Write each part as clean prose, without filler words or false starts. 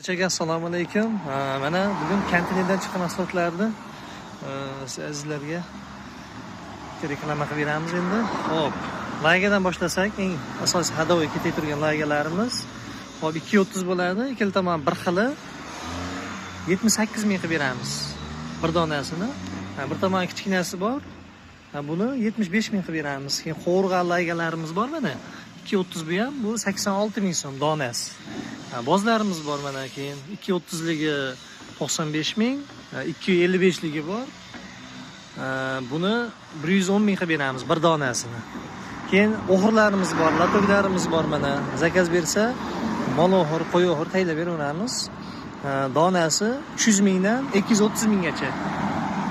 Barchaga assalomu alaykum. Mana bugun kantindan chiqqan mahsulotlarni siz azizlarga reklama qilib beramiz endi. Xo'p, laygadan boshlasak, eng asosiy hadoviy ketib turgan laygalarimiz hop 230 bo'ladi. Ikkala tomon bir xili 78 ming qilib beramiz. Bir donasini. Bir tomon kichkinasi bor. Buni 75 ming qilib beramiz. Keyin qo'rg'al laygalarimiz bor mana. 230 bu ham, bu 86 ming so'm donasi. Bozlarimiz bor mana, keyin 230 ligi 95 ming, 255 ligi bor. Buni 110 ming qilib beramiz bir donasini. Keyin o'g'irlarimiz bor, latoklarimiz bor mana. Zakaz bersa, mol o'g'ir, qo'y o'g'ir tayyorlab beraveramiz. Donasi 300 mingdan 230 minggacha.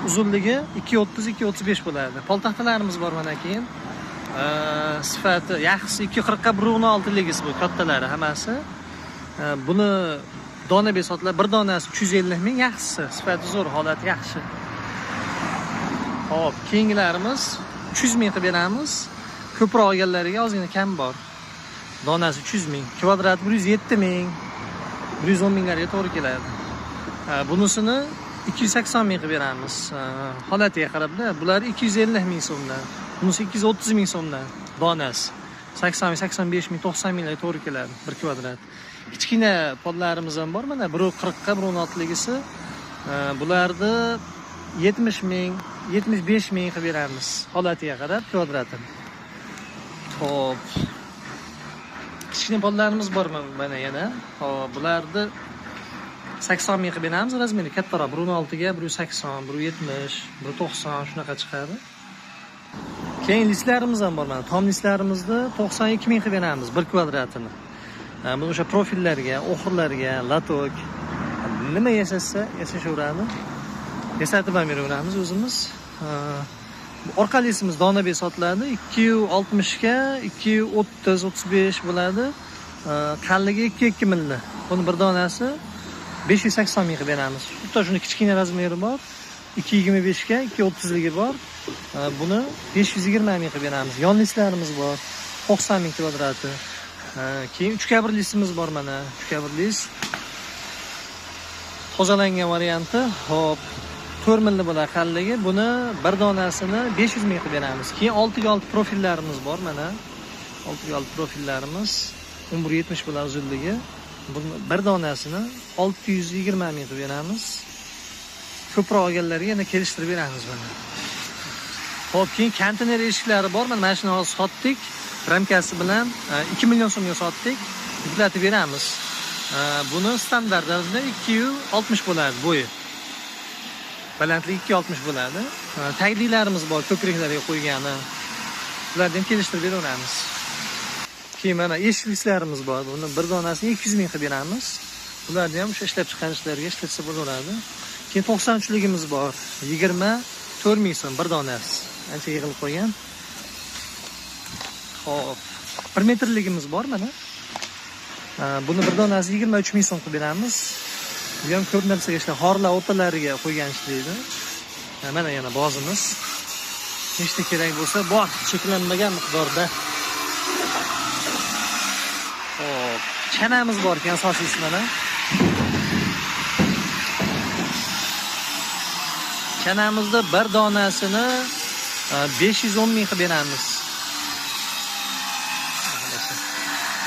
Uzunligi 230-235 bo'ladi. Poltaxtalarimiz bor mana, keyin sifati yaxshisi 240 ga 116 ligisi bu kattalari hammasi. Buni dona besotlar, bir donasi 350 ming, yaxshisi sifati zo'r, holati yaxshi. Hop, keyingilarimiz 300 ming qilib beramiz. Ko'proq olganlariga ozgina kam bor. Donasi 300 ming, kvadrat 107 ming, 110 minglarga to'g'ri keladi. Bunisini 280 ming qilib beramiz. Holatiga qarab-da, bular 250 ming so'mdan. Bunisi 230 ming so'mdan donasi. 80 ming, 85 ming, 90 minglarga to'g'ri keladi bir kvadrat. Kichkina podlarimiz ham bor mana, 140 ga 116 ligisi. Bularni 70 ming, 75 ming qilib beramiz. Holatiga qarab kvadratini. Xo'p. Kichkina podlarimiz bor mana yana. Xo'p, bularni 80 ming qilib beramiz. Razmeri kattaroq, 116 ga 180, 170, 190 shunaqa chiqadi. Keyin listlarimiz ham bor mana. Tom listlarimizni 92 ming qilib beramiz bir kvadratini. Bunu o'sha profillarga, o'xirlarga, latok nima yasashaveradi. Yasatib ham beraveramiz o'zimiz. Orqalisimiz dona besotiladi. 260 ga 230-35 bo'ladi. Qanligi 2 milli. Buni bir donasi 580 ming qilib beramiz. Xuddi shuni kichkina razmeri bor. 225 ga 230 ligi bor. Buni 520 ming qilib beramiz. Yon listlarimiz bor. 90 ming kvadrati. Keyin 3 listimiz bor mana. 3 list. Tozalangan varianti. Hop. 4 milli bo'ladi qanligi. Buni bir donasini 500 ming qilib beramiz. Keyin 6 profillarimiz bor mana. 6 profillarimiz 1170 bo'ladi uzunligi. Buni bir donasini 620 ming qilib beramiz. Ko'proq olganlarga yana kelishtirib beramiz mana. Hop, keyin konteyner eshiklari bor. Mana shuni hozir sotdik. Ramkasi bilan 2 million so'mga sotdik. Yuklatib beramiz. Buni standartida 260 bo'ladi bo'yi. Balandligi 260 bo'ladi. Tagliklarimiz bor, ko'priklarga qo'ygani. Ularni ham kelishtirib beraveramiz. Keyin mana eshiklarimiz bor. Buni bir donasini 200 ming qilib beramiz. Ularni ham o'sha ishlab chiqqan ishlarga ishlatsa bo'laveradi. Keyin 93 ligimiz bor. 24 ming so'm bir donasi. Ancha yig'ilib qo'ygan. Xo'p, 1 metrligimiz bor mana. Buni bir donasi 23 ming so'm qilib beramiz. Bu ham ko'p narsaga ishlar, xorlar o'rtalariga qo'ygan ishlaydi. Mana yana bozimiz. Nechta kerak bo'lsa, bor, cheklanmagan miqdorda. Xo'p, chanamiz bor ekan asosiysi mana. Chanamizda bir donasini 510 ming qilib beramiz.